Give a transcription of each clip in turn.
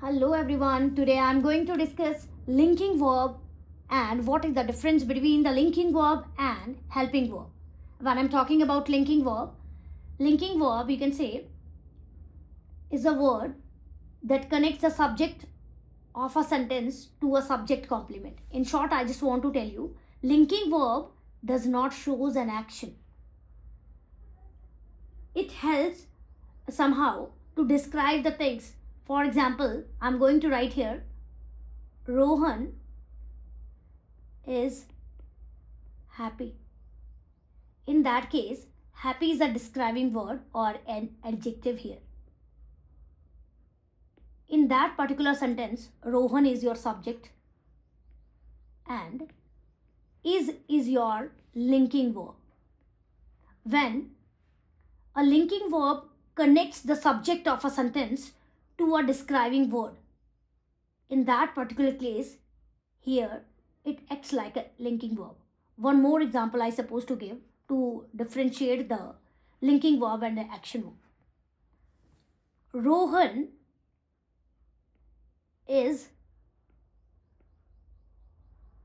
Hello everyone, today I am going to discuss linking verb and what is the difference between the linking verb and helping verb. When I'm talking about linking verb you can say is a word that connects the subject of a sentence to a subject complement. In short, I just want to tell you, linking verb does not shows an action. It helps somehow to describe the things. For example, I'm going to write here, Rohan is happy. In that case, happy is a describing word or an adjective here. In that particular sentence, Rohan is your subject and is your linking verb. When a linking verb connects the subject of a sentence to a describing word, in that particular case, here it acts like a linking verb. One more example I suppose to give to differentiate the linking verb and the action verb. Rohan is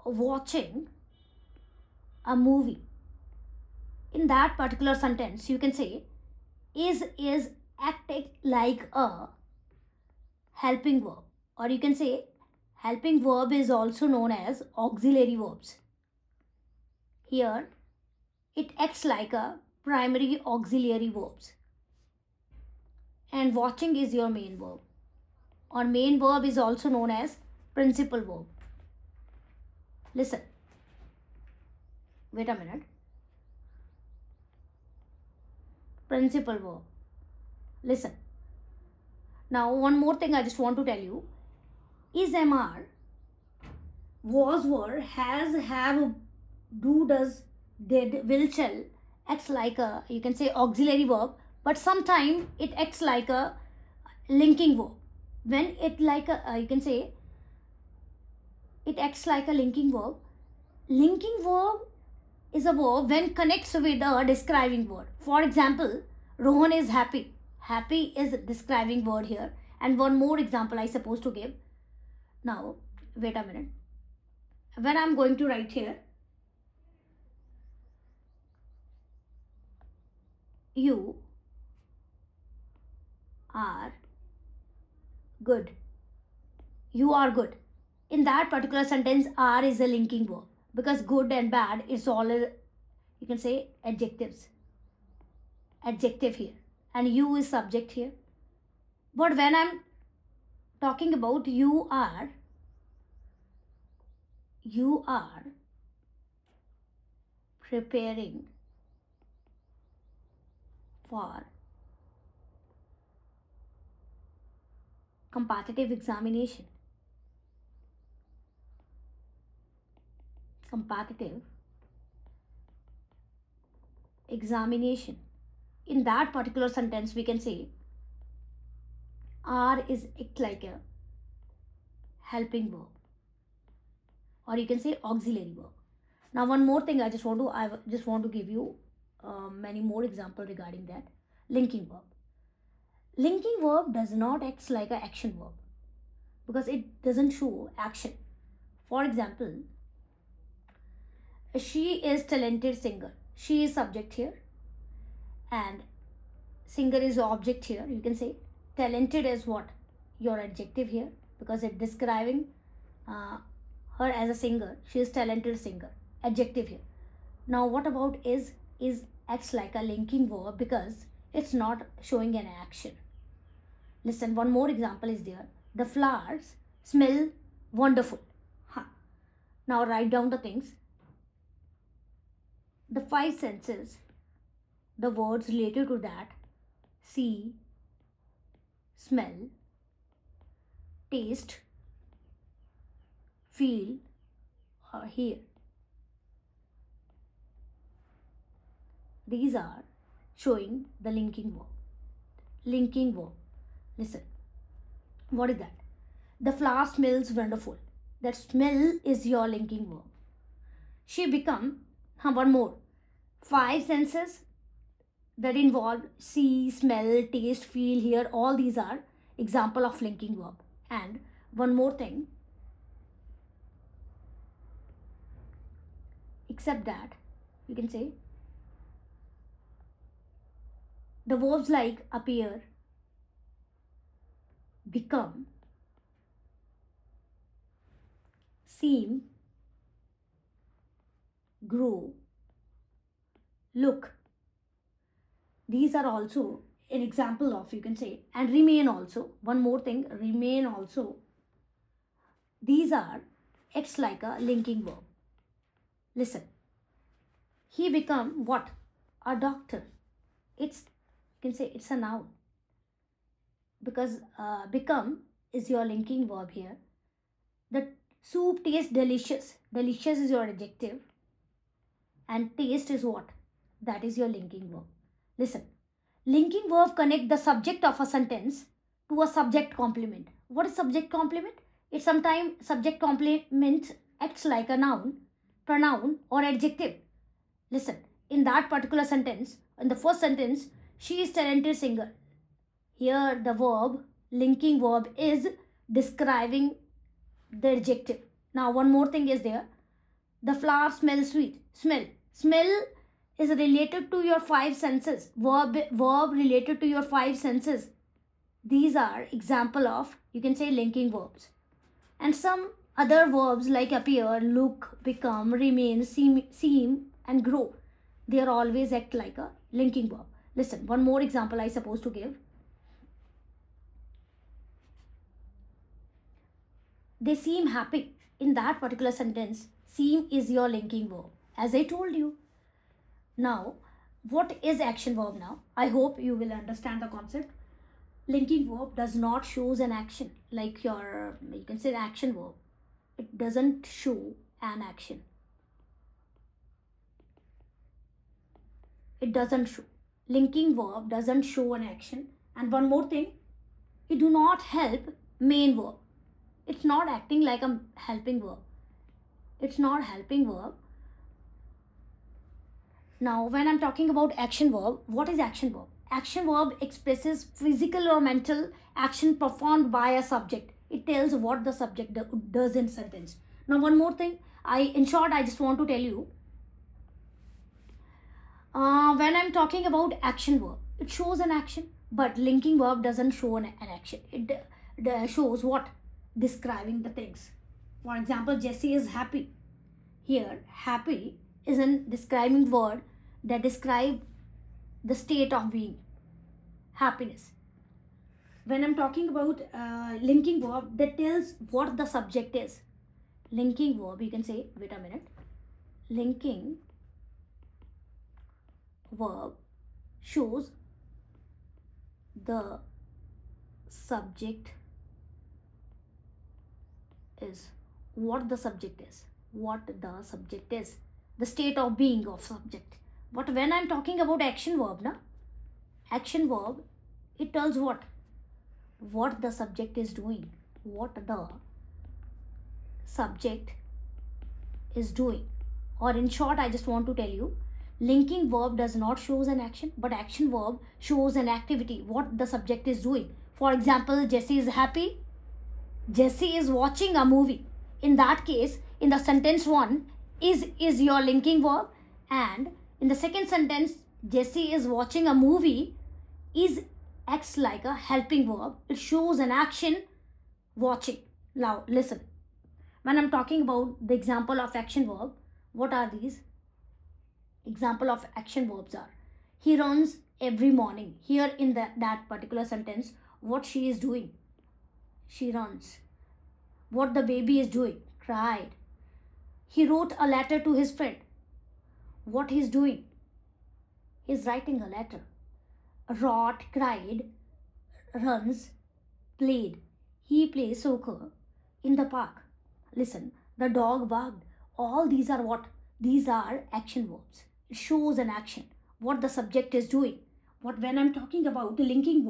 watching a movie. In that particular sentence, you can say is acting like a helping verb, or you can say helping verb is also known as auxiliary verbs. Here it acts like a primary auxiliary verbs, and watching is your main verb, or main verb is also known as principal verb. Listen, wait a minute. Principal verb. Listen. Now one more thing I just want to tell you is MR, was, were, has, have, do, does, did, will, shall acts like a, you can say, auxiliary verb, but sometimes it acts like a linking verb. When it like a, you can say it acts like a linking verb. Linking verb is a verb when connects with a describing word. For example, Rohan is happy. Happy is a describing word here. And one more example I suppose to give. Now, wait a minute. When I'm going to write here, you are good. You are good. In that particular sentence, are is a linking verb, because good and bad is all, you can say, adjectives. Adjective here. And you is subject here. But when I'm talking about you are preparing for competitive examination. Competitive examination. In that particular sentence, we can say are is act like a helping verb, or you can say auxiliary verb. Now one more thing I just want to give you many more examples regarding that. Linking verb. Linking verb does not act like an action verb because it doesn't show action. For example, she is talented singer. She is subject here and singer is object here. You can say talented is what? Your adjective here, because it's describing her as a singer. She is talented singer. Adjective here. Now what about is? Is acts like a linking verb because it's not showing an action. Listen, one more example is there. The flowers smell wonderful. Now write down the things. The 5 senses, the words related to that: see, smell, taste, feel, or hear. These are showing the linking verb. Linking verb. Listen, what is that? The flower smells wonderful. That smell is your linking verb. She become, one more. 5 senses that involve see, smell, taste, feel, hear. All these are example of linking verb. And one more thing, except that, you can say the verbs like appear, become, seem, grow, look, these are also an example of, you can say, and remain also. One more thing, remain also. These are acts like a linking verb. Listen, he become what? A doctor. It's, you can say it's a noun, because become is your linking verb here. The soup tastes delicious. Delicious is your adjective, and taste is what? That is your linking verb. Listen, linking verb connect the subject of a sentence to a subject complement. What is subject complement? It sometimes subject complement acts like a noun, pronoun, or adjective. Listen, in that particular sentence, in the first sentence, she is talented singer. Here the verb, linking verb, is describing the adjective. Now one more thing is there. The flower smells sweet. Smell is related to your five senses. Verb related to your five senses. These are example of, you can say, linking verbs. And some other verbs like appear, look, become, remain, seem, and grow, they are always act like a linking verb. Listen, one more example I suppose to give. They seem happy. In that particular sentence, seem is your linking verb, as I told you. Now, what is action verb now? I hope you will understand the concept. Linking verb does not shows an action like your, you can say, action verb. It doesn't show an action. It doesn't show. Linking verb doesn't show an action. And one more thing, it do not help main verb. It's not acting like a helping verb. It's not helping verb. Now, when I'm talking about action verb, what is action verb? Action verb expresses physical or mental action performed by a subject. It tells what the subject does in sentence. Now, one more thing, in short, I just want to tell you, when I'm talking about action verb, it shows an action, but linking verb doesn't show an action. It shows what? Describing the things. For example, Jesse is happy. Here, happy is a describing word that describe the state of being, happiness. When I'm talking about linking verb, that tells what the subject is. Linking verb, you can say, wait a minute, linking verb shows the subject is, what the subject is, the state of being of subject. But when I'm talking about action verb, action verb, it tells what the subject is doing, what the subject is doing. Or in short, I just want to tell you, linking verb does not shows an action, but action verb shows an activity, what the subject is doing. For example, Jesse is happy. Jesse is watching a movie. In that case, in the sentence one, is your linking verb, and in the second sentence, Jesse is watching a movie, is acts like a helping verb. It shows an action, watching. Now listen, when I'm talking about the example of action verb, what are these? Example of action verbs are, he runs every morning. Here in that particular sentence, what she is doing? She runs. What the baby is doing? Cried. He wrote a letter to his friend. What he's doing? He's writing a letter. Wrote, cried, runs, played. He plays soccer in the park. Listen, the dog barked. All these are what? These are action verbs. It shows an action, what the subject is doing. What when I'm talking about the linking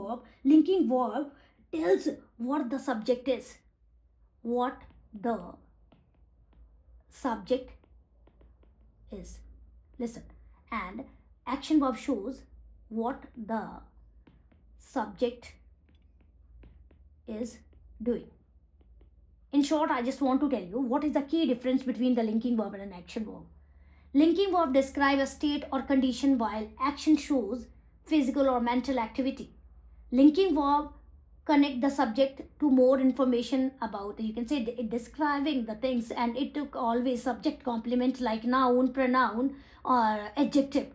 verb tells what the subject is, what the subject is. Listen, and action verb shows what the subject is doing. In short, I just want to tell you what is the key difference between the linking verb and an action verb. Linking verb describe a state or condition while action shows physical or mental activity. Linking verb connect the subject to more information about, you can say, describing the things, and it took always subject complement like noun, pronoun, or adjective,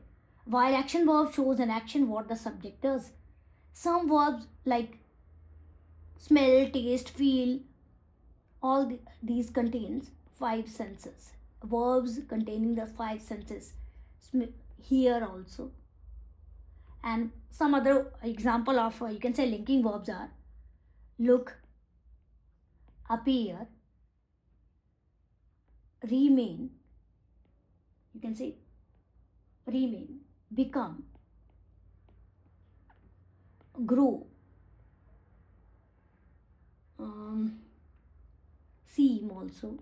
while action verb shows an action what the subject does. Some verbs like smell, taste, feel, all these contains five senses. Verbs containing the five senses, hear also. And some other example of you can say linking verbs are look, appear, remain, you can say remain, become, grow, seem also,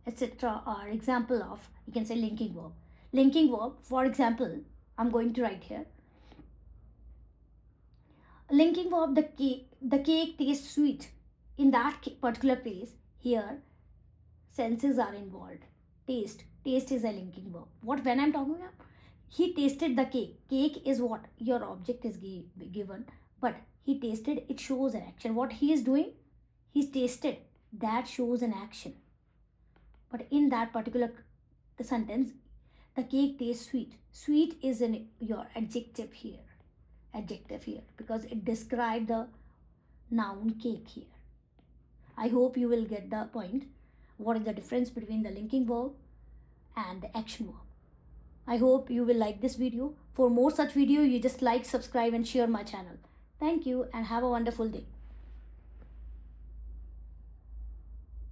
etc. are example of, you can say, linking verb. Linking verb, for example, I'm going to write here. Linking verb, the cake tastes sweet. In that particular case, here senses are involved. Taste is a linking verb. What when I'm talking about? He tasted the cake. Cake is what your object is given, but he tasted, it shows an action. What he is doing, he's tasted, that shows an action. But in that particular sentence, the cake tastes sweet. Sweet is your adjective here. Because it describes the noun cake here. I hope you will get the point. What is the difference between the linking verb and the action verb? I hope you will like this video. For more such video, you just like, subscribe and share my channel. Thank you and have a wonderful day.